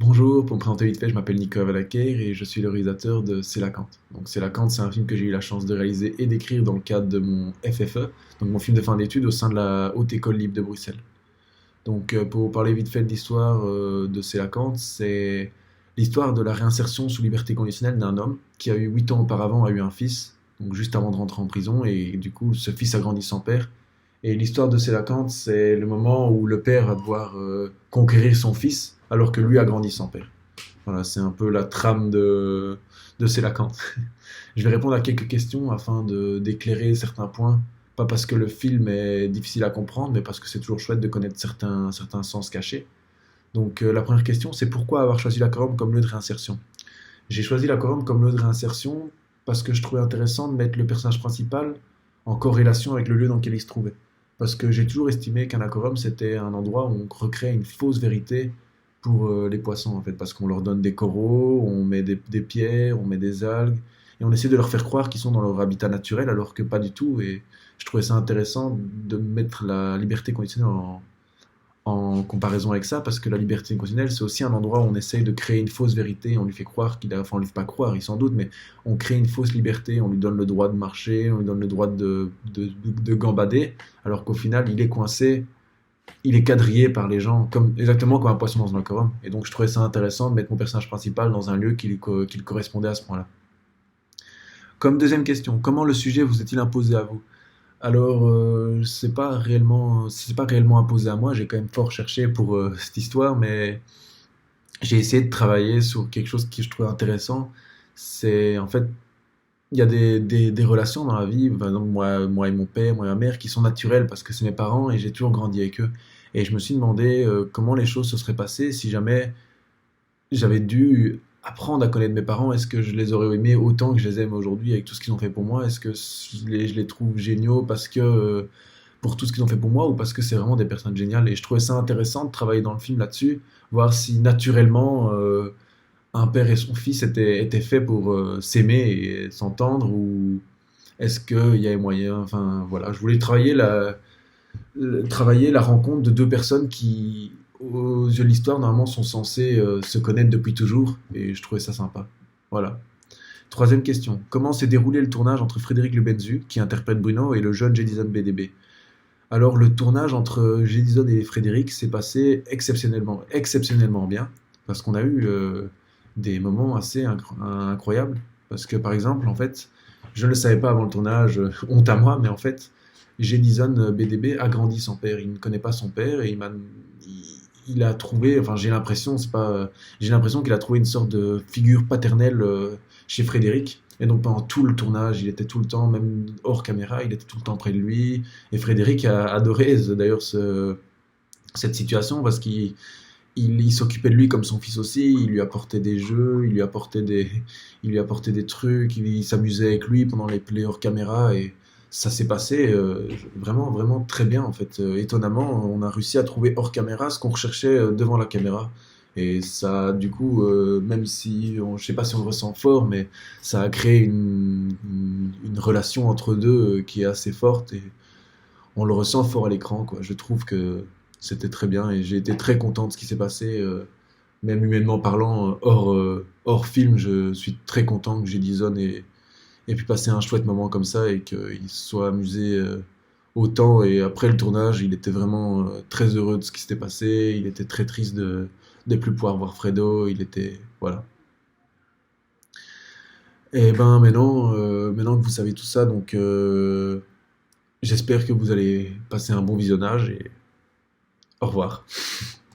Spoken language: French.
Bonjour, pour me présenter vite fait, je m'appelle Nicolas Valaquer et je suis le réalisateur de C'est la Cante. Donc C'est la Cante, c'est un film que j'ai eu la chance de réaliser et d'écrire dans le cadre de mon FFE, donc mon film de fin d'études au sein de la Haute École Libre de Bruxelles. Pour parler vite fait de l'histoire de C'est la Cante, c'est l'histoire de la réinsertion sous liberté conditionnelle d'un homme qui a eu 8 ans auparavant a eu un fils, donc juste avant de rentrer en prison, et du coup ce fils a grandi sans père. Et l'histoire de C'est la Cante, c'est le moment où le père va devoir conquérir son fils alors que lui a grandi sans père. Voilà, c'est un peu la trame de C'est la Cante. Je vais répondre à quelques questions afin d'éclairer certains points. Pas parce que le film est difficile à comprendre, mais parce que c'est toujours chouette de connaître certains sens cachés. La première question, c'est pourquoi avoir choisi la quorum comme lieu de réinsertion. J'ai choisi la quorum comme lieu de réinsertion parce que je trouvais intéressant de mettre le personnage principal en corrélation avec le lieu dans lequel il se trouvait. Parce que j'ai toujours estimé qu'un aquarium, c'était un endroit où on recrée une fausse vérité pour les poissons, en fait. Parce qu'on leur donne des coraux, on met des pierres, on met des algues, et on essaie de leur faire croire qu'ils sont dans leur habitat naturel, alors que pas du tout. Et je trouvais ça intéressant de mettre la liberté conditionnelle en comparaison avec ça, parce que la liberté conditionnelle, c'est aussi un endroit où on essaye de créer une fausse vérité, on lui fait croire qu'il a, enfin on lui fait pas croire, il s'en doute, mais on crée une fausse liberté, on lui donne le droit de marcher, on lui donne le droit de gambader, alors qu'au final, il est coincé, il est quadrillé par les gens, exactement comme un poisson dans un aquarium. Et donc je trouvais ça intéressant de mettre mon personnage principal dans un lieu qui lui correspondait à ce point-là. Comme deuxième question, comment le sujet vous est-il imposé à vous? Alors, c'est pas réellement imposé à moi. J'ai quand même fort cherché pour cette histoire, mais j'ai essayé de travailler sur quelque chose que je trouvais intéressant. C'est en fait, il y a des relations dans la vie, par exemple moi et mon père, moi et ma mère, qui sont naturelles parce que c'est mes parents et j'ai toujours grandi avec eux. Et je me suis demandé comment les choses se seraient passées si jamais j'avais dû apprendre à connaître mes parents. Est-ce que je les aurais aimés autant que je les aime aujourd'hui avec tout ce qu'ils ont fait pour moi? Est-ce que je les trouve géniaux parce que pour tout ce qu'ils ont fait pour moi ou parce que c'est vraiment des personnes géniales? Et je trouvais ça intéressant de travailler dans le film là-dessus, voir si naturellement un père et son fils étaient faits pour s'aimer et s'entendre ou est-ce qu'il y avait moyen. Enfin voilà, je voulais travailler la rencontre de deux personnes qui, aux yeux de l'histoire, normalement sont censées se connaître depuis toujours, et je trouvais ça sympa. Voilà. Troisième question. Comment s'est déroulé le tournage entre Frédéric Lebenzu, qui interprète Bruno, et le jeune Jedison BDB? Alors, le tournage entre Jedison et Frédéric s'est passé exceptionnellement bien, parce qu'on a eu des moments assez incroyables. Parce que, par exemple, en fait, je ne le savais pas avant le tournage, honte à moi, mais en fait, Jedison BDB a grandi sans père. Il ne connaît pas son père et il a trouvé, enfin j'ai l'impression, c'est pas, j'ai l'impression qu'il a trouvé une sorte de figure paternelle chez Frédéric. Et donc pendant tout le tournage, il était tout le temps, même hors caméra, il était tout le temps près de lui. Et Frédéric a adoré d'ailleurs cette situation parce qu'il s'occupait de lui comme son fils aussi. Il lui apportait des jeux, il lui apportait des trucs, il s'amusait avec lui pendant les plays hors caméra et ça s'est passé vraiment très bien en fait. Étonnamment, on a réussi à trouver hors caméra ce qu'on recherchait devant la caméra. Et ça, du coup, même si je sais pas si on le ressent fort, mais ça a créé une relation entre deux qui est assez forte et on le ressent fort à l'écran, quoi. Je trouve que c'était très bien et j'ai été très content de ce qui s'est passé, même humainement parlant, hors film, je suis très content que Jedison ait pu passer un chouette moment comme ça et qu'il se soit amusé autant. Et après le tournage, il était vraiment très heureux de ce qui s'était passé, il était très triste de plus pouvoir voir Fredo, il était... Voilà. Et ben maintenant que vous savez tout ça, j'espère que vous allez passer un bon visionnage et au revoir.